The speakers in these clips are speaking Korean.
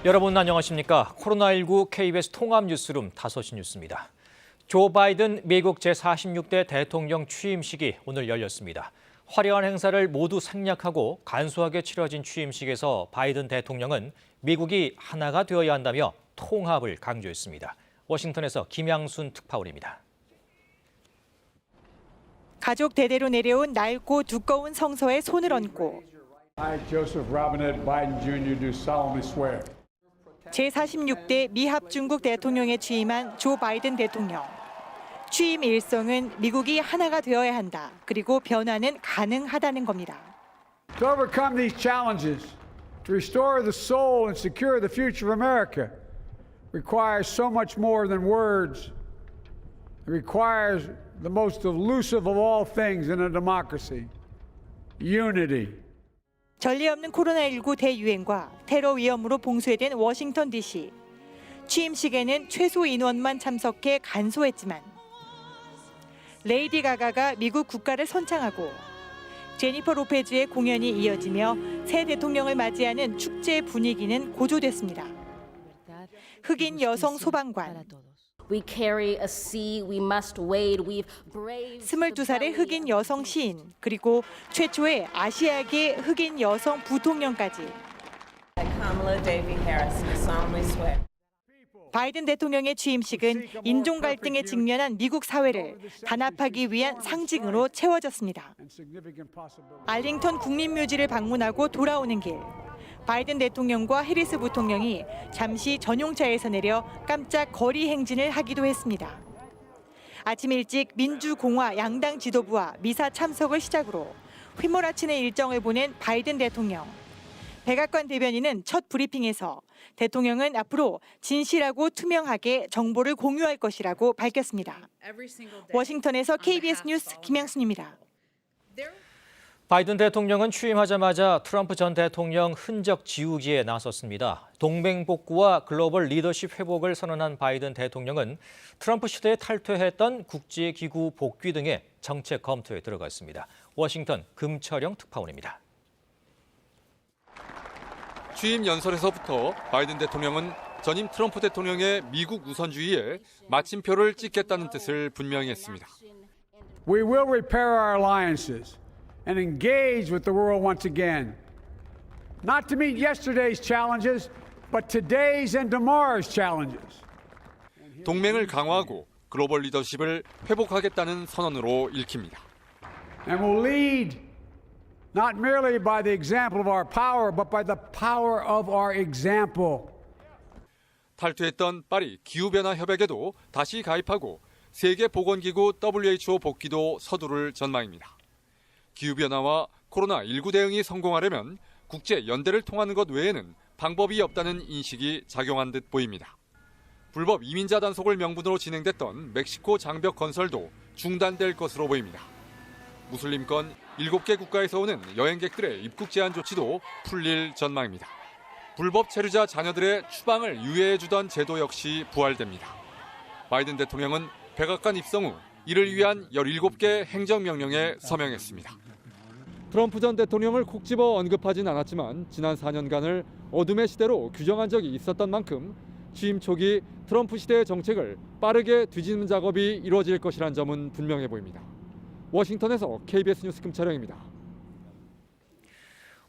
여러분 안녕하십니까? 코로나19 KBS 통합 뉴스룸 5시 뉴스입니다. 조 바이든 미국 제46대 대통령 취임식이 오늘 열렸습니다. 화려한 행사를 모두 생략하고 간소하게 치러진 취임식에서 바이든 대통령은 미국이 하나가 되어야 한다며 통합을 강조했습니다. 워싱턴에서 김양순 특파원입니다. 가족 대대로 내려온 낡고 두꺼운 성서에 손을 얹고 I, Joseph Robinette Biden Jr. do solemnly swear. 제46대 미합중국 대통령에 취임한 조 바이든 대통령. 취임 일성은 미국이 하나가 되어야 한다. 그리고 변화는 가능하다는 겁니다. To overcome these challenges, to restore the soul and secure the future of America, requires so much more than words. It requires the most elusive of all things in a democracy, unity. 전례 없는 코로나19 대유행과 테러 위험으로 봉쇄된 워싱턴 DC. 취임식에는 최소 인원만 참석해 간소했지만 레이디 가가가 미국 국가를 선창하고 제니퍼 로페즈의 공연이 이어지며 새 대통령을 맞이하는 축제 분위기는 고조됐습니다. 흑인 여성 소방관, We carry a sea we must wade. We've braved 22살의 흑인 여성 시인, 그리고 최초의 아시아계 흑인 여성 부통령까지. Kamala Devi Harris, do solemnly swear. 바이든 대통령의 취임식은 인종 갈등에 직면한 미국 사회를 단합하기 위한 상징으로 채워졌습니다. 알링턴 국립묘지를 방문하고 돌아오는 길. 바이든 대통령과 해리스 부통령이 잠시 전용차에서 내려 깜짝 거리 행진을 하기도 했습니다. 아침 일찍 민주공화 양당 지도부와 미사 참석을 시작으로 휘몰아치는 일정을 보낸 바이든 대통령. 백악관 대변인은 첫 브리핑에서 대통령은 앞으로 진실하고 투명하게 정보를 공유할 것이라고 밝혔습니다. 워싱턴에서 KBS 뉴스 김양순입니다. 바이든 대통령은 취임하자마자 트럼프 전 대통령 흔적 지우기에 나섰습니다. 동맹 복구와 글로벌 리더십 회복을 선언한 바이든 대통령은 트럼프 시대에 탈퇴했던 국제기구 복귀 등의 정책 검토에 들어갔습니다. 워싱턴 금철영 특파원입니다. 취임 연설에서부터 바이든 대통령은 전임 트럼프 대통령의 미국 우선주의에 마침표를 찍겠다는 뜻을 분명히 했습니다. We will repair our alliances and engage with the world once again. Not to meet yesterday's challenges, but today's and tomorrow's challenges. 동맹을 강화하고 글로벌 리더십을 회복하겠다는 선언으로 읽힙니다. And will lead not merely by the example of our power, but by the power of our example. 탈퇴했던 파리 기후변화 협약에도 다시 가입하고 세계보건기구 WHO 복귀도 서두를 전망입니다. 기후변화와 코로나19 대응이 성공하려면 국제 연대를 통하는 것 외에는 방법이 없다는 인식이 작용한 듯 보입니다. 불법 이민자 단속을 명분으로 진행됐던 멕시코 장벽 건설도 중단될 것으로 보입니다. 무슬림권 7개 국가에서 오는 여행객들의 입국 제한 조치도 풀릴 전망입니다. 불법 체류자 자녀들의 추방을 유예해주던 제도 역시 부활됩니다. 바이든 대통령은 백악관 입성 후 이를 위한 17개 행정명령에 서명했습니다. 트럼프 전 대통령을 콕 집어 언급하진 않았지만 지난 4년간을 어둠의 시대로 규정한 적이 있었던 만큼 취임 초기 트럼프 시대의 정책을 빠르게 뒤집는 작업이 이루어질 것이란 점은 분명해 보입니다. 워싱턴에서 KBS 뉴스 김철영입니다.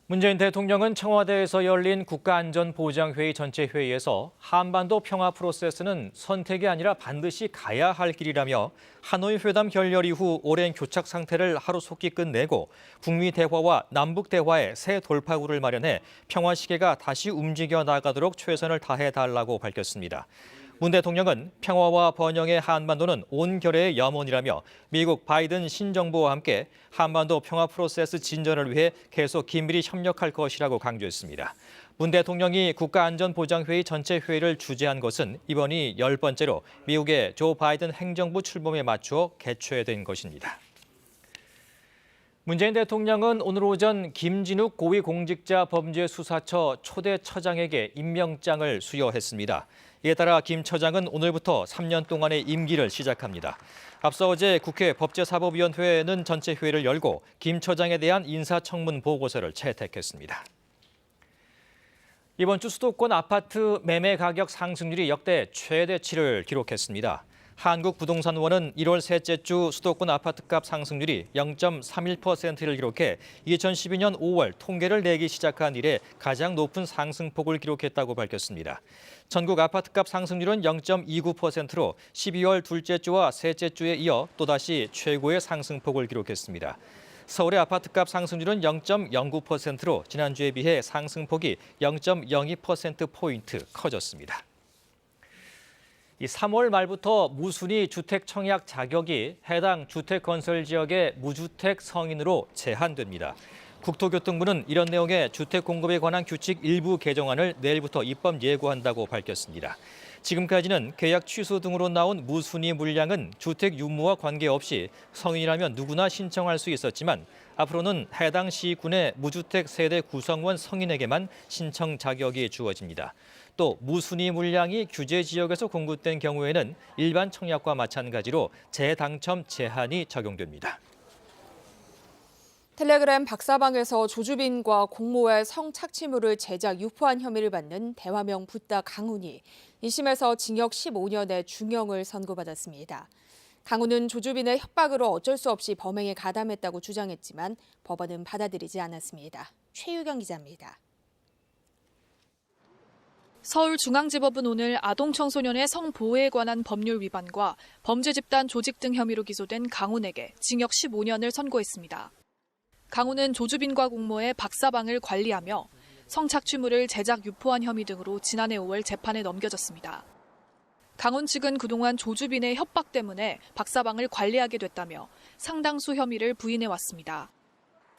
문재인 대통령은 청와대에서 열린 국가안전보장회의 전체 회의에서 한반도 평화 프로세스는 선택이 아니라 반드시 가야 할 길이라며 하노이 회담 결렬 이후 오랜 교착 상태를 하루속히 끝내고 북미 대화와 남북 대화의 새 돌파구를 마련해 평화 시계가 다시 움직여 나가도록 최선을 다해달라고 밝혔습니다. 문 대통령은 평화와 번영의 한반도는 온 결의의 염원이라며 미국 바이든 신정부와 함께 한반도 평화 프로세스 진전을 위해 계속 긴밀히 협력할 것이라고 강조했습니다. 문 대통령이 국가안전보장회의 전체 회의를 주재한 것은 이번이 10번째로 미국의 조 바이든 행정부 출범에 맞추어 개최된 것입니다. 문재인 대통령은 오늘 오전 김진욱 고위공직자범죄수사처 초대 처장에게 임명장을 수여했습니다. 이에 따라 김 처장은 오늘부터 3년 동안의 임기를 시작합니다. 앞서 어제 국회 법제사법위원회는 전체 회의를 열고 김 처장에 대한 인사청문 보고서를 채택했습니다. 이번 주 수도권 아파트 매매 가격 상승률이 역대 최대치를 기록했습니다. 한국부동산원은 1월 셋째 주 수도권 아파트값 상승률이 0.31%를 기록해 2012년 5월 통계를 내기 시작한 이래 가장 높은 상승폭을 기록했다고 밝혔습니다. 전국 아파트값 상승률은 0.29%로 12월 둘째 주와 셋째 주에 이어 또다시 최고의 상승폭을 기록했습니다. 서울의 아파트값 상승률은 0.09%로 지난주에 비해 상승폭이 0.02%포인트 커졌습니다. 3월 말부터 무순위 주택 청약 자격이 해당 주택 건설 지역의 무주택 성인으로 제한됩니다. 국토교통부는 이런 내용의 주택 공급에 관한 규칙 일부 개정안을 내일부터 입법 예고한다고 밝혔습니다. 지금까지는 계약 취소 등으로 나온 무순위 물량은 주택 유무와 관계없이 성인이라면 누구나 신청할 수 있었지만 앞으로는 해당 시군의 무주택 세대 구성원 성인에게만 신청 자격이 주어집니다. 또 무순위 물량이 규제 지역에서 공급된 경우에는 일반 청약과 마찬가지로 재당첨 제한이 적용됩니다. 텔레그램 박사방에서 조주빈과 공모의 성착취물을 제작 유포한 혐의를 받는 대화명 붓다 강훈이 1심에서 징역 15년의 중형을 선고받았습니다. 강훈은 조주빈의 협박으로 어쩔 수 없이 범행에 가담했다고 주장했지만 법원은 받아들이지 않았습니다. 최유경 기자입니다. 서울중앙지법은 오늘 아동청소년의 성보호에 관한 법률 위반과 범죄 집단 조직 등 혐의로 기소된 강훈에게 징역 15년을 선고했습니다. 강훈은 조주빈과 공모해 박사방을 관리하며 성착취물을 제작 유포한 혐의 등으로 지난해 5월 재판에 넘겨졌습니다. 강훈 측은 그동안 조주빈의 협박 때문에 박사방을 관리하게 됐다며 상당수 혐의를 부인해왔습니다.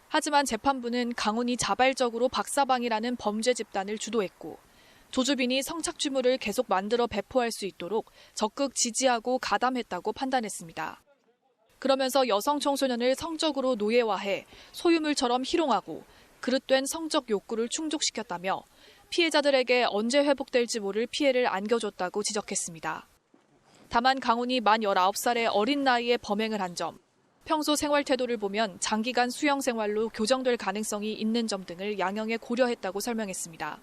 하지만 재판부는 강훈이 자발적으로 박사방이라는 범죄 집단을 주도했고 조주빈이 성착취물을 계속 만들어 배포할 수 있도록 적극 지지하고 가담했다고 판단했습니다. 그러면서 여성 청소년을 성적으로 노예화해 소유물처럼 희롱하고 그릇된 성적 욕구를 충족시켰다며 피해자들에게 언제 회복될지 모를 피해를 안겨줬다고 지적했습니다. 다만 강훈이 만 19살의 어린 나이에 범행을 한 점, 평소 생활 태도를 보면 장기간 수용 생활로 교정될 가능성이 있는 점 등을 양형에 고려했다고 설명했습니다.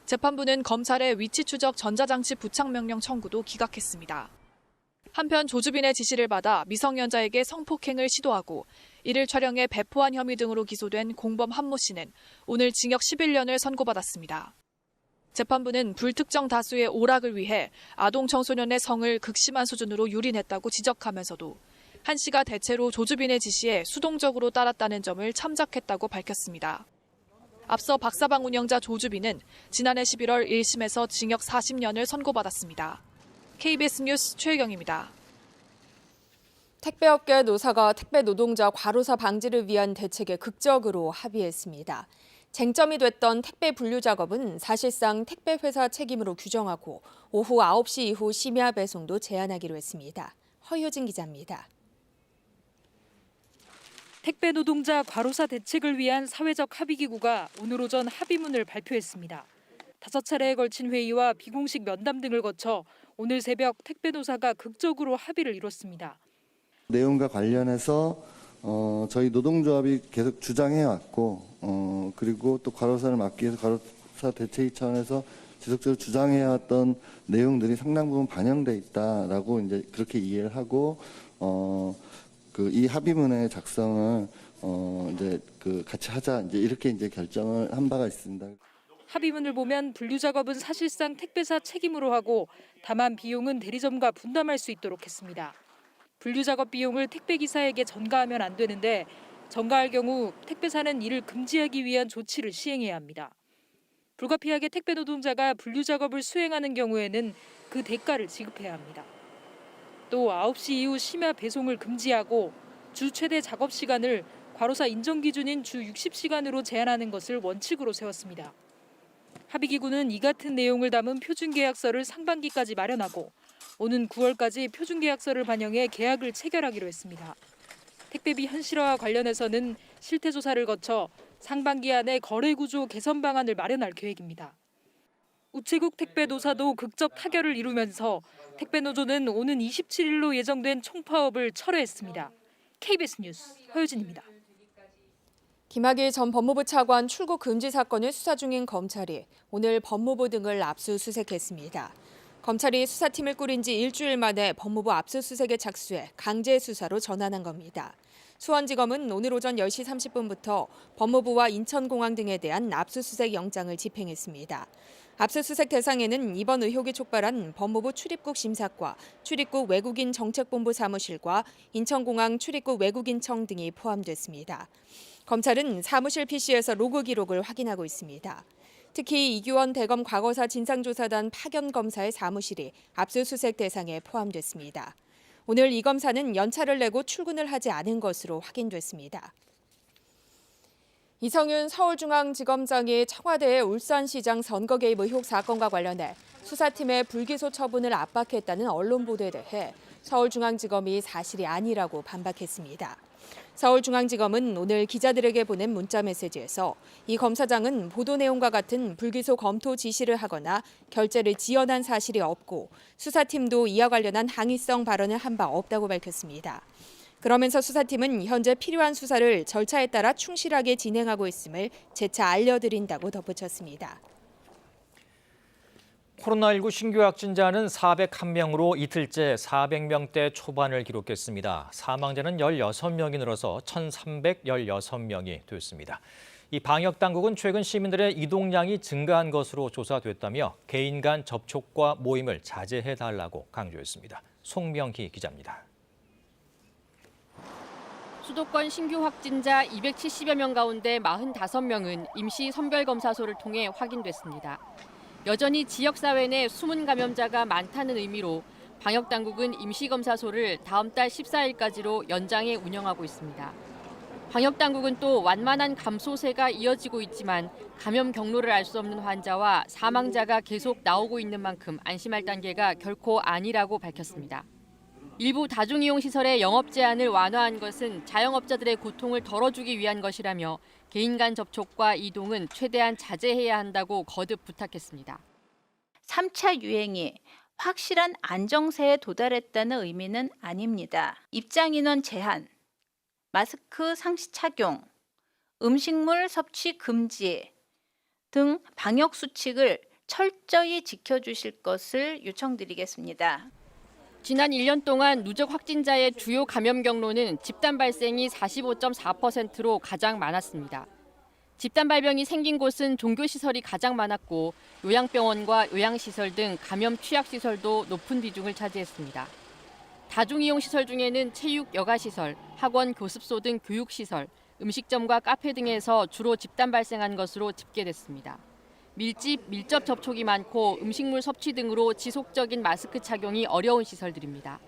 재판부는 검찰의 위치 추적 전자장치 부착 명령 청구도 기각했습니다. 한편 조주빈의 지시를 받아 미성년자에게 성폭행을 시도하고 이를 촬영해 배포한 혐의 등으로 기소된 공범 한모 씨는 오늘 징역 11년을 선고받았습니다. 재판부는 불특정 다수의 오락을 위해 아동 청소년의 성을 극심한 수준으로 유린했다고 지적하면서도 한 씨가 대체로 조주빈의 지시에 수동적으로 따랐다는 점을 참작했다고 밝혔습니다. 앞서 박사방 운영자 조주빈은 지난해 11월 1심에서 징역 40년을 선고받았습니다. KBS 뉴스 최혜경입니다. 택배업계 노사가 택배 노동자 과로사 방지를 위한 대책에 극적으로 합의했습니다. 쟁점이 됐던 택배 분류 작업은 사실상 택배 회사 책임으로 규정하고 오후 9시 이후 심야 배송도 제한하기로 했습니다. 허효진 기자입니다. 택배 노동자 과로사 대책을 위한 사회적 합의기구가 오늘 오전 합의문을 발표했습니다. 5차례에 걸친 회의와 비공식 면담 등을 거쳐 오늘 새벽 택배 노사가 극적으로 합의를 이뤘습니다. 내용과 관련해서 저희 노동조합이 계속 주장해왔고 그리고 또 과로사를 막기 위해서 과로사 대책 차원에서 지속적으로 주장해왔던 내용들이 상당 부분 반영돼 있다라고 이제 그렇게 이해를 하고 이 합의문의 작성을 이제 같이 하자 이제 이렇게 이제 결정을 한 바가 있습니다. 합의문을 보면 분류 작업은 사실상 택배사 책임으로 하고 다만 비용은 대리점과 분담할 수 있도록 했습니다. 분류 작업 비용을 택배 기사에게 전가하면 안 되는데 전가할 경우 택배사는 이를 금지하기 위한 조치를 시행해야 합니다. 불가피하게 택배 노동자가 분류 작업을 수행하는 경우에는 그 대가를 지급해야 합니다. 또 9시 이후 심야 배송을 금지하고 주 최대 작업 시간을 과로사 인정 기준인 주 60시간으로 제한하는 것을 원칙으로 세웠습니다. 합의기구는 이 같은 내용을 담은 표준계약서를 상반기까지 마련하고 오는 9월까지 표준계약서를 반영해 계약을 체결하기로 했습니다. 택배비 현실화와 관련해서는 실태조사를 거쳐 상반기 안에 거래구조 개선 방안을 마련할 계획입니다. 우체국 택배노사도 극적 타결을 이루면서 택배노조는 오는 27일로 예정된 총파업을 철회했습니다. KBS 뉴스 허유진입니다. 김학의 전 법무부 차관 출국 금지 사건을 수사 중인 검찰이 오늘 법무부 등을 압수수색했습니다. 검찰이 수사팀을 꾸린 지 일주일 만에 법무부 압수수색에 착수해 강제 수사로 전환한 겁니다. 수원지검은 오늘 오전 10시 30분부터 법무부와 인천공항 등에 대한 압수수색 영장을 집행했습니다. 압수수색 대상에는 이번 의혹이 촉발한 법무부 출입국 심사과, 출입국 외국인 정책본부 사무실과 인천공항 출입국 외국인청 등이 포함됐습니다. 검찰은 사무실 PC에서 로그 기록을 확인하고 있습니다. 특히 이규원 대검 과거사 진상조사단 파견 검사의 사무실이 압수수색 대상에 포함됐습니다. 오늘 이 검사는 연차를 내고 출근을 하지 않은 것으로 확인됐습니다. 이성윤 서울중앙지검장이 청와대의 울산시장 선거 개입 의혹 사건과 관련해 수사팀의 불기소 처분을 압박했다는 언론 보도에 대해 서울중앙지검이 사실이 아니라고 반박했습니다. 서울중앙지검은 오늘 기자들에게 보낸 문자 메시지에서 이 검사장은 보도 내용과 같은 불기소 검토 지시를 하거나 결재를 지연한 사실이 없고 수사팀도 이와 관련한 항의성 발언을 한 바 없다고 밝혔습니다. 그러면서 수사팀은 현재 필요한 수사를 절차에 따라 충실하게 진행하고 있음을 재차 알려드린다고 덧붙였습니다. 코로나19 신규 확진자는 401명으로 이틀째 400명대 초반을 기록했습니다. 사망자는 16명이 늘어서 1,316명이 됐습니다. 이 방역당국은 최근 시민들의 이동량이 증가한 것으로 조사됐다며 개인 간 접촉과 모임을 자제해달라고 강조했습니다. 송명희 기자입니다. 수도권 신규 확진자 270여 명 가운데 45명은 임시 선별검사소를 통해 확인됐습니다. 여전히 지역사회 내 숨은 감염자가 많다는 의미로 방역당국은 임시검사소를 다음 달 14일까지로 연장해 운영하고 있습니다. 방역당국은 또 완만한 감소세가 이어지고 있지만 감염 경로를 알 수 없는 환자와 사망자가 계속 나오고 있는 만큼 안심할 단계가 결코 아니라고 밝혔습니다. 일부 다중이용시설의 영업 제한을 완화한 것은 자영업자들의 고통을 덜어주기 위한 것이라며 개인 간 접촉과 이동은 최대한 자제해야 한다고 거듭 부탁했습니다. 3차 유행이 확실한 안정세에 도달했다는 의미는 아닙니다. 입장인원 제한, 마스크 상시 착용, 음식물 섭취 금지 등 방역 수칙을 철저히 지켜주실 것을 요청드리겠습니다. 지난 1년 동안 누적 확진자의 주요 감염 경로는 집단 발생이 45.4%로 가장 많았습니다. 집단 발병이 생긴 곳은 종교시설이 가장 많았고 요양병원과 요양시설 등 감염 취약시설도 높은 비중을 차지했습니다. 다중이용시설 중에는 체육, 여가시설, 학원, 교습소 등 교육시설, 음식점과 카페 등에서 주로 집단 발생한 것으로 집계됐습니다. 밀집, 밀접 접촉이 많고 음식물 섭취 등으로 지속적인 마스크 착용이 어려운 시설들입니다.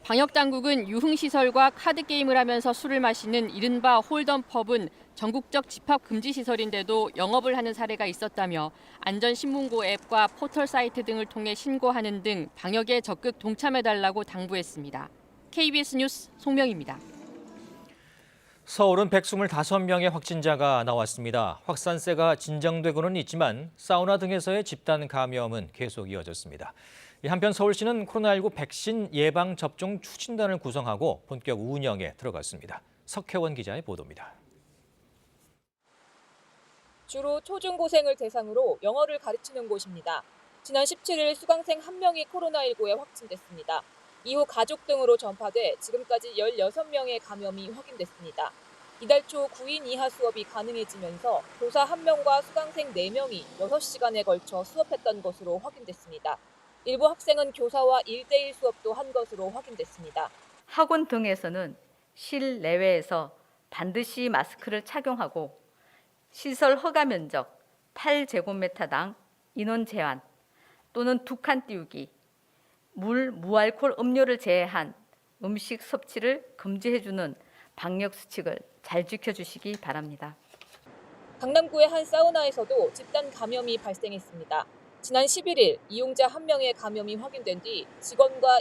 방역당국은 유흥시설과 카드게임을 하면서 술을 마시는 이른바 홀덤펍은 전국적 집합금지시설인데도 영업을 하는 사례가 있었다며 안전신문고 앱과 포털 사이트 등을 통해 신고하는 등 방역에 적극 동참해달라고 당부했습니다. KBS 뉴스 송명입니다. 서울은 125명의 확진자가 나왔습니다. 확산세가 진정되고는 있지만 사우나 등에서의 집단 감염은 계속 이어졌습니다. 한편 서울시는 코로나19 백신 예방 접종 추진단을 구성하고 본격 운영에 들어갔습니다. 석혜원 기자의 보도입니다. 주로 초중고생을 대상으로 영어를 가르치는 곳입니다. 지난 17일 수강생 1명이 코로나19에 확진됐습니다. 이후 가족 등으로 전파돼 지금까지 16명의 감염이 확인됐습니다. 이달 초 9인 이하 수업이 가능해지면서 교사 1명과 수강생 4명이 6시간에 걸쳐 수업했던 것으로 확인됐습니다. 일부 학생은 교사와 1대1 수업도 한 것으로 확인됐습니다. 학원 등에서는 실내외에서 반드시 마스크를 착용하고 시설 허가 면적 8제곱미터당 인원 제한 또는 2칸 띄우기, 무알콜 음료를 제외한 음식 섭취를 금지해주는 방역 수칙을 잘 지켜주시기 바랍니다. 강남구의 한 사우나에서도 집단 감염이 발생했습니다. 지난 11일 이용자 1명의 감염이 확인된 뒤 직원과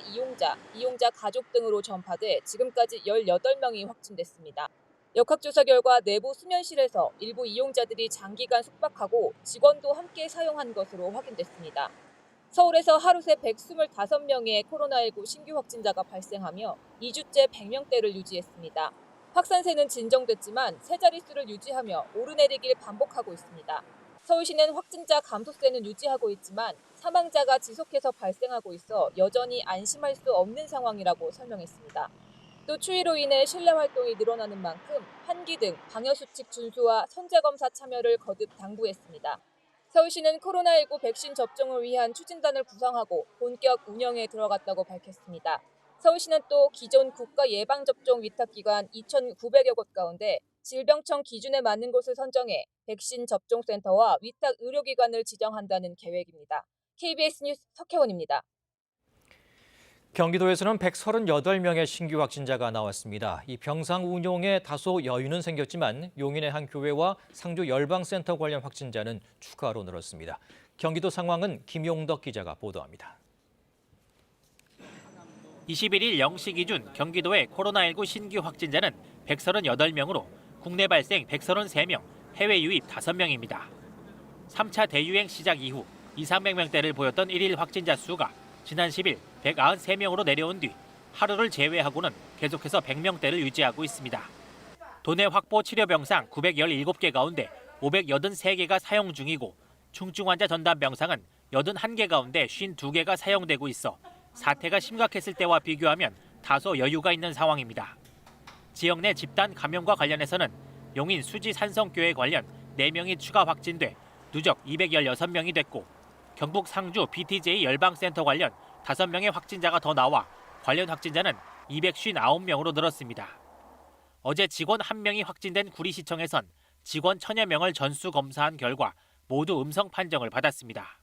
이용자 가족 등으로 전파돼 지금까지 18명이 확진됐습니다. 역학조사 결과 내부 수면실에서 일부 이용자들이 장기간 숙박하고 직원도 함께 사용한 것으로 확인됐습니다. 서울에서 하루 새 125명의 코로나19 신규 확진자가 발생하며 2주째 100명대를 유지했습니다. 확산세는 진정됐지만 세 자릿수를 유지하며 오르내리길 반복하고 있습니다. 서울시는 확진자 감소세는 유지하고 있지만 사망자가 지속해서 발생하고 있어 여전히 안심할 수 없는 상황이라고 설명했습니다. 또 추위로 인해 실내 활동이 늘어나는 만큼 환기 등 방역수칙 준수와 선제검사 참여를 거듭 당부했습니다. 서울시는 코로나19 백신 접종을 위한 추진단을 구성하고 본격 운영에 들어갔다고 밝혔습니다. 서울시는 또 기존 국가 예방접종 위탁기관 2,900여 곳 가운데 질병청 기준에 맞는 곳을 선정해 백신 접종센터와 위탁 의료기관을 지정한다는 계획입니다. KBS 뉴스 석혜원입니다. 경기도에서는 138명의 신규 확진자가 나왔습니다. 이 병상 운용에 다소 여유는 생겼지만 용인의 한 교회와 상주 열방센터 관련 확진자는 추가로 늘었습니다. 경기도 상황은 김용덕 기자가 보도합니다. 21일 0시 기준 경기도의 코로나19 신규 확진자는 138명으로 국내 발생 133명, 해외 유입 5명입니다. 3차 대유행 시작 이후 2,300명대를 보였던 1일 확진자 수가 지난 10일 193명으로 내려온 뒤 하루를 제외하고는 계속해서 100명대를 유지하고 있습니다. 도내 확보 치료병상 917개 가운데 583개가 사용 중이고 중증 환자 전담 병상은 81개 가운데 52개가 사용되고 있어 사태가 심각했을 때와 비교하면 다소 여유가 있는 상황입니다. 지역 내 집단 감염과 관련해서는 용인 수지 산성교회 관련 4명이 추가 확진돼 누적 216명이 됐고 경북 상주 BTJ 열방센터 관련 5명의 확진자가 더 나와 관련 확진자는 259명으로 늘었습니다. 어제 직원 1명이 확진된 구리시청에선 직원 1,000여 명을 전수 검사한 결과 모두 음성 판정을 받았습니다.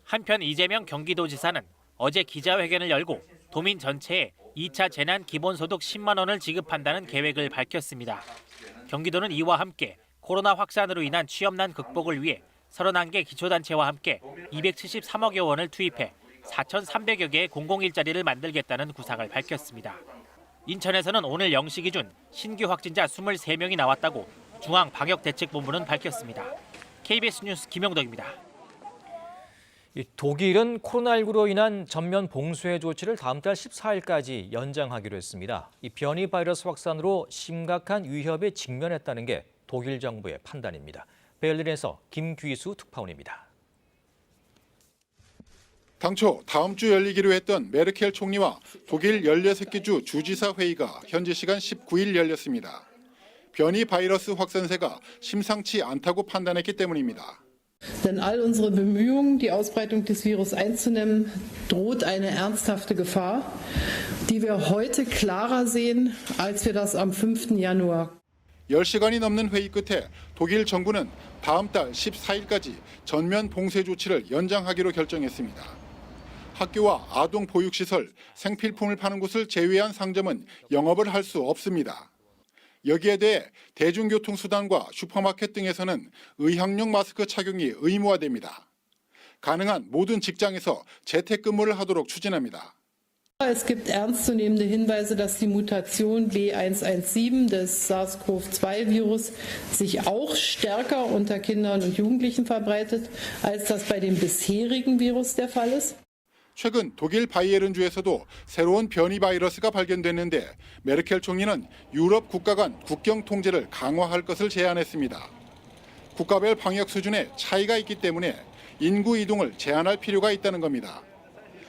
한편 이재명 경기도지사는 어제 기자회견을 열고 도민 전체에 2차 재난 기본소득 10만 원을 지급한다는 계획을 밝혔습니다. 경기도는 이와 함께 코로나 확산으로 인한 취업난 극복을 위해 31개 기초단체와 함께 273억여 원을 투입해 4,300여 개의 공공일자리를 만들겠다는 구상을 밝혔습니다. 인천에서는 오늘 0시 기준 신규 확진자 23명이 나왔다고 중앙방역대책본부는 밝혔습니다. KBS 뉴스 김영덕입니다. 독일은 코로나19로 인한 전면 봉쇄 조치를 다음 달 14일까지 연장하기로 했습니다. 이 변이 바이러스 확산으로 심각한 위협에 직면했다는 게 독일 정부의 판단입니다. 베를린에서 김귀수 특파원입니다. 당초 다음 주 열리기로 했던 메르켈 총리와 독일 16개 주 주지사 회의가 현지 시간 19일 열렸습니다. 변이 바이러스 확산세가 심상치 않다고 판단했기 때문입니다. Denn all unsere Bemühungen, die Ausbreitung des Virus einzudämmen, droht eine ernsthafte Gefahr, die wir heute klarer sehen, als wir das am 5. Januar. 10시간이 넘는 회의 끝에 독일 정부는 다음 달 14일까지 전면 봉쇄 조치를 연장하기로 결정했습니다. 학교와 아동 보육시설, 생필품을 파는 곳을 제외한 상점은 영업을 할 수 없습니다. 여기에 대해 대중교통수단과 슈퍼마켓 등에서는 의학용 마스크 착용이 의무화됩니다. 가능한 모든 직장에서 재택근무를 하도록 추진합니다. Es gibt ernstzunehmende Hinweise, dass die Mutation B117 des SARS-CoV-2-Virus sich auch stärker unter Kindern und Jugendlichen verbreitet, als das bei dem bisherigen Virus der Fall ist. 최근 독일 바이에른주에서도 새로운 변이 바이러스가 발견됐는데 메르켈 총리는 유럽 국가 간 국경 통제를 강화할 것을 제안했습니다. 국가별 방역 수준에 차이가 있기 때문에 인구 이동을 제한할 필요가 있다는 겁니다.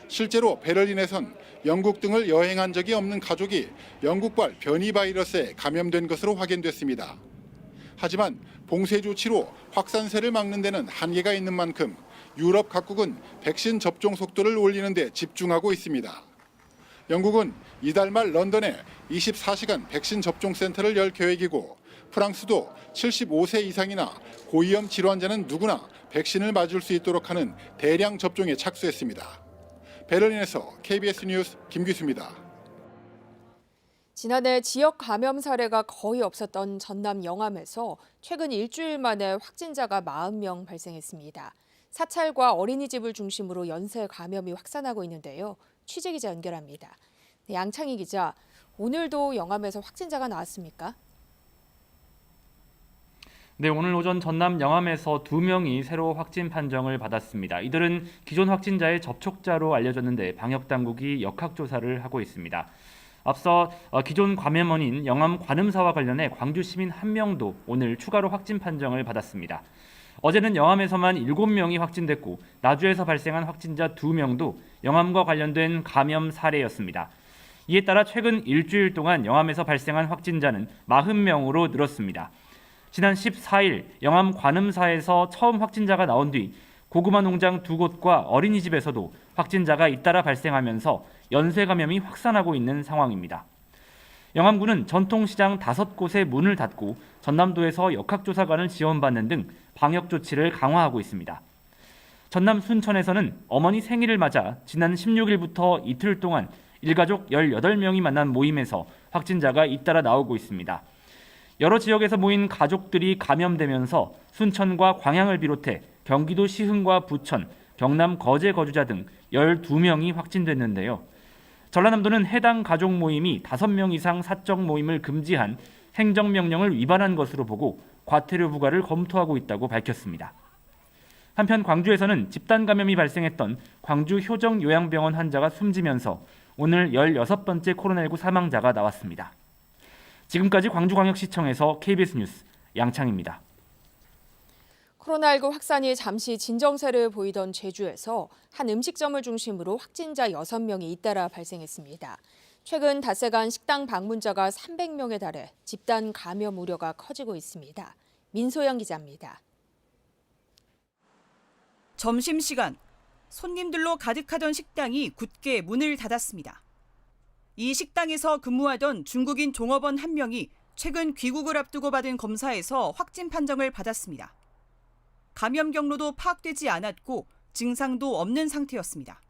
실제로 베를린에선 영국 등을 여행한 적이 없는 가족이 영국발 변이 바이러스에 감염된 것으로 확인됐습니다. 하지만 봉쇄 조치로 확산세를 막는 데는 한계가 있는 만큼 유럽 각국은 백신 접종 속도를 올리는 데 집중하고 있습니다. 영국은 이달 말 런던에 24시간 백신 접종 센터를 열 계획이고 프랑스도 75세 이상이나 고위험 질환자는 누구나 백신을 맞을 수 있도록 하는 대량 접종에 착수했습니다. 베를린에서 KBS 뉴스 김규수입니다. 지난해 지역 감염 사례가 거의 없었던 전남 영암에서 최근 일주일 만에 확진자가 40명 발생했습니다. 사찰과 어린이집을 중심으로 연쇄 감염이 확산하고 있는데요. 취재 기자 연결합니다. 양창희 기자, 오늘도 영암에서 확진자가 나왔습니까? 네, 오늘 오전 전남 영암에서 2명이 새로 확진 판정을 받았습니다. 이들은 기존 확진자의 접촉자로 알려졌는데 방역당국이 역학조사를 하고 있습니다. 앞서 기존 감염원인 영암 관음사와 관련해 광주 시민 1명도 오늘 추가로 확진 판정을 받았습니다. 어제는 영암에서만 7명이 확진됐고 나주에서 발생한 확진자 2명도 영암과 관련된 감염 사례였습니다. 이에 따라 최근 일주일 동안 영암에서 발생한 확진자는 40명으로 늘었습니다. 지난 14일 영암 관음사에서 처음 확진자가 나온 뒤 고구마 농장 2곳과 어린이집에서도 확진자가 잇따라 발생하면서 연쇄 감염이 확산하고 있는 상황입니다. 영암군은 전통시장 5곳의 문을 닫고 전남도에서 역학조사관을 지원받는 등 방역 조치를 강화하고 있습니다. 전남 순천에서는 어머니 생일을 맞아 지난 16일부터 이틀 동안 일가족 18명이 만난 모임에서 확진자가 잇따라 나오고 있습니다. 여러 지역에서 모인 가족들이 감염되면서 순천과 광양을 비롯해 경기도 시흥과 부천, 경남 거제 거주자 등 12명이 확진됐는데요. 전라남도는 해당 가족 모임이 5명 이상 사적 모임을 금지한 행정명령을 위반한 것으로 보고 과태료 부과를 검토하고 있다고 밝혔습니다. 한편 광주에서는 집단 감염이 발생했던 광주 효정요양병원 환자가 숨지면서 오늘 16번째 코로나19 사망자가 나왔습니다. 지금까지 광주광역시청에서 KBS 뉴스 양창입니다. 코로나19 확산이 잠시 진정세를 보이던 제주에서 한 음식점을 중심으로 확진자 6명이 잇따라 발생했습니다. 최근 닷새간 식당 방문자가 300명에 달해 집단 감염 우려가 커지고 있습니다. 민소영 기자입니다. 점심시간, 손님들로 가득하던 식당이 굳게 문을 닫았습니다. 이 식당에서 근무하던 중국인 종업원 1명이 최근 귀국을 앞두고 받은 검사에서 확진 판정을 받았습니다. 감염 경로도 파악되지 않았고 증상도 없는 상태였습니다.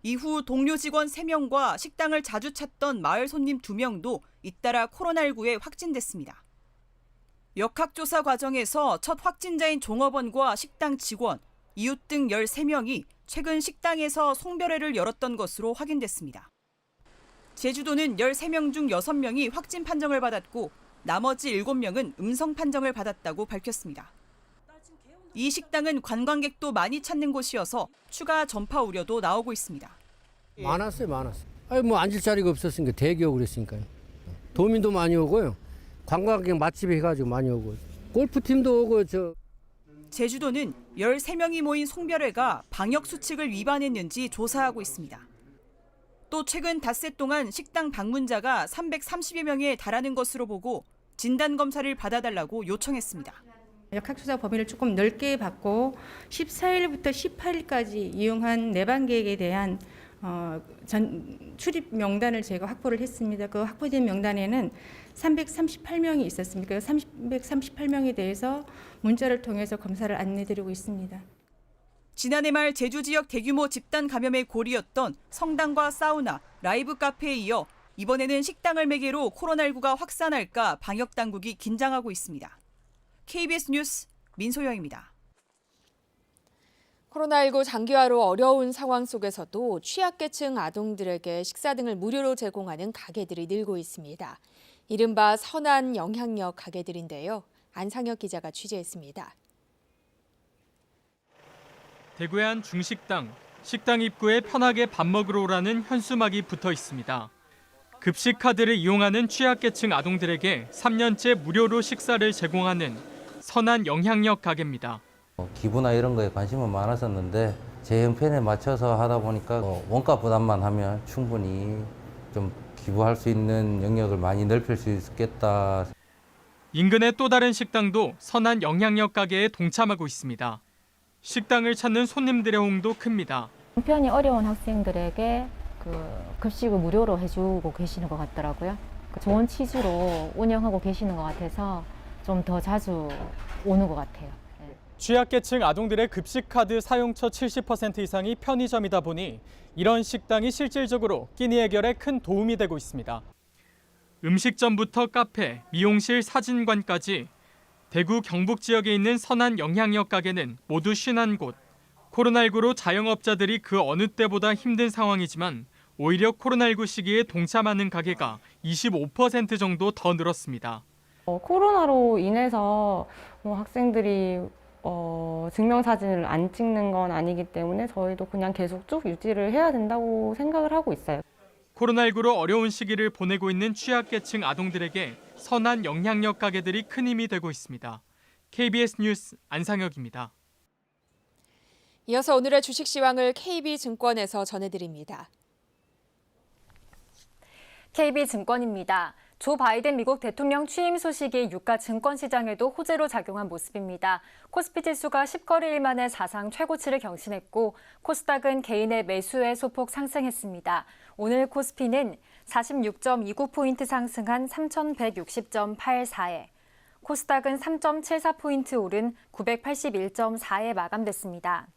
이후 동료 직원 3명과 식당을 자주 찾던 마을 손님 2명도 잇따라 코로나19에 확진됐습니다. 역학조사 과정에서 첫 확진자인 종업원과 식당 직원, 이웃 등 13명이 최근 식당에서 송별회를 열었던 것으로 확인됐습니다. 제주도는 13명 중 6명이 확진 판정을 받았고 나머지 7명은 음성 판정을 받았다고 밝혔습니다. 이 식당은 관광객도 많이 찾는 곳이어서 추가 전파 우려도 나오고 있습니다. 많았어요. 아니 뭐 앉을 자리가 없었으니까 대기하고 그랬으니까요. 도민도 많이 오고요. 관광객 맛집에 해가지고 많이 오고 골프팀도 오고 제주도는 13명이 모인 송별회가 방역 수칙을 위반했는지 조사하고 있습니다. 또 최근 닷새 동안 식당 방문자가 330여 명에 달하는 것으로 보고 진단검사를 받아달라고 요청했습니다. 역학조사 범위를 조금 넓게 받고 14일부터 18일까지 이용한 내방객에 대한 출입 명단을 제가 확보를 했습니다. 그 확보된 명단에는 338명이 있었습니다. 그 338명에 대해서 문자를 통해서 검사를 안내드리고 있습니다. 지난해 말 제주 지역 대규모 집단 감염의 고리였던 성당과 사우나, 라이브 카페에 이어 이번에는 식당을 매개로 코로나19가 확산할까 방역 당국이 긴장하고 있습니다. KBS 뉴스 민소영입니다. 코로나19 장기화로 어려운 상황 속에서도 취약계층 아동들에게 식사 등을 무료로 제공하는 가게들이 늘고 있습니다. 이른바 선한 영향력 가게들인데요. 안상혁 기자가 취재했습니다. 대구의 한 중식당, 식당 입구에 편하게 밥 먹으러 오라는 현수막이 붙어 있습니다. 급식 카드를 이용하는 취약계층 아동들에게 3년째 무료로 식사를 제공하는 선한 영향력 가게입니다. 기부나 이런 거에 관심은 많았었는데 제 형편에 맞춰서 하다 보니까 원가 부담만 하면 충분히 좀 기부할 수 있는 영역을 많이 넓힐 수 있겠다. 인근의 또 다른 식당도 선한 영향력 가게에 동참하고 있습니다. 식당을 찾는 손님들의 호응도 큽니다. 형편이 어려운 학생들에게 급식을 무료로 해주고 계시는 것 같더라고요. 좋은 취지로 운영하고 계시는 것 같아서 좀 더 자주 오는 것 같아요. 취약계층 아동들의 급식카드 사용처 70% 이상이 편의점이다 보니 이런 식당이 실질적으로 끼니 해결에 큰 도움이 되고 있습니다. 음식점부터 카페, 미용실, 사진관까지 대구 경북 지역에 있는 선한 영향력 가게는 모두 51곳. 코로나19로 자영업자들이 그 어느 때보다 힘든 상황이지만 오히려 코로나19 시기에 동참하는 가게가 25% 정도 더 늘었습니다. 코로나로 인해서 학생들이 증명사진을 안 찍는 건 아니기 때문에 저희도 그냥 계속 쭉 유지를 해야 된다고 생각을 하고 있어요. 코로나19로 어려운 시기를 보내고 있는 취약계층 아동들에게 선한 영향력 가게들이 큰 힘이 되고 있습니다. KBS 뉴스 안상혁입니다. 이어서 오늘의 주식 시황을 KB증권에서 전해드립니다. KB증권입니다. 조 바이든 미국 대통령 취임 소식이 유가 증권 시장에도 호재로 작용한 모습입니다. 코스피 지수가 10거래일 만에 사상 최고치를 경신했고 코스닥은 개인의 매수에 소폭 상승했습니다. 오늘 코스피는 46.29포인트 상승한 3,160.84에 코스닥은 3.74포인트 오른 981.4에 마감됐습니다.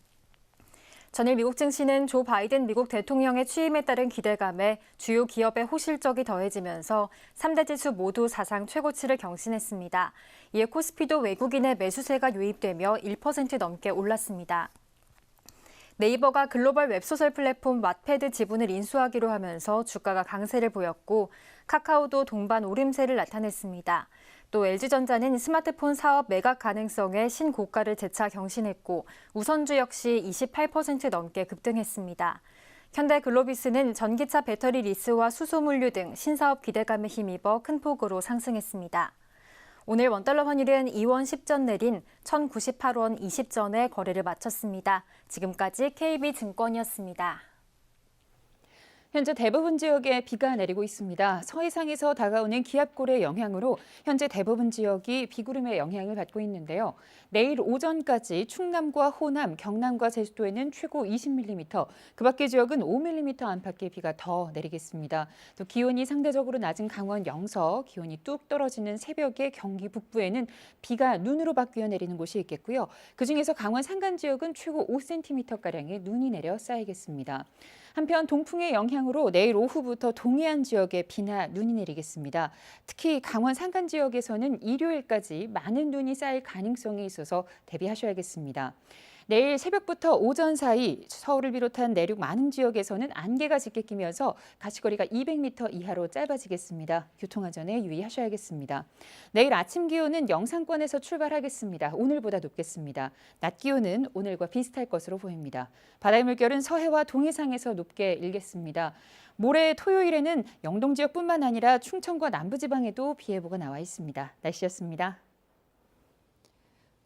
전일 미국 증시는 조 바이든 미국 대통령의 취임에 따른 기대감에 주요 기업의 호실적이 더해지면서 3대 지수 모두 사상 최고치를 경신했습니다. 이에 코스피도 외국인의 매수세가 유입되며 1% 넘게 올랐습니다. 네이버가 글로벌 웹소설 플랫폼 왓패드 지분을 인수하기로 하면서 주가가 강세를 보였고 카카오도 동반 오름세를 나타냈습니다. 또 LG전자는 스마트폰 사업 매각 가능성에 신고가를 재차 경신했고 우선주 역시 28% 넘게 급등했습니다. 현대글로비스는 전기차 배터리 리스와 수소물류 등 신사업 기대감에 힘입어 큰 폭으로 상승했습니다. 오늘 원달러 환율은 2원 10전 내린 1,098원 20전에 거래를 마쳤습니다. 지금까지 KB증권이었습니다. 현재 대부분 지역에 비가 내리고 있습니다. 서해상에서 다가오는 기압골의 영향으로 현재 대부분 지역이 비구름의 영향을 받고 있는데요. 내일 오전까지 충남과 호남, 경남과 제주도에는 최고 20mm, 그 밖의 지역은 5mm 안팎의 비가 더 내리겠습니다. 또 기온이 상대적으로 낮은 강원 영서, 기온이 뚝 떨어지는 새벽에 경기 북부에는 비가 눈으로 바뀌어 내리는 곳이 있겠고요. 그중에서 강원 산간 지역은 최고 5cm가량의 눈이 내려 쌓이겠습니다. 한편 동풍의 영향으로 내일 오후부터 동해안 지역에 비나 눈이 내리겠습니다. 특히 강원 산간 지역에서는 일요일까지 많은 눈이 쌓일 가능성이 있어서 대비하셔야겠습니다. 내일 새벽부터 오전 사이 서울을 비롯한 내륙 많은 지역에서는 안개가 짙게 끼면서 가시거리가 200m 이하로 짧아지겠습니다. 교통안전에 유의하셔야겠습니다. 내일 아침 기온은 영상권에서 출발하겠습니다. 오늘보다 높겠습니다. 낮 기온은 오늘과 비슷할 것으로 보입니다. 바다의 물결은 서해와 동해상에서 높게 일겠습니다. 모레 토요일에는 영동 지역뿐만 아니라 충청과 남부지방에도 비 예보가 나와 있습니다. 날씨였습니다.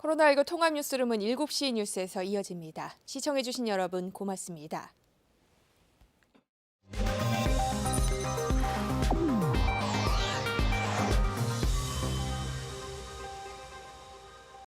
코로나19 통합 뉴스룸은 7시 뉴스에서 이어집니다. 시청해주신 여러분 고맙습니다.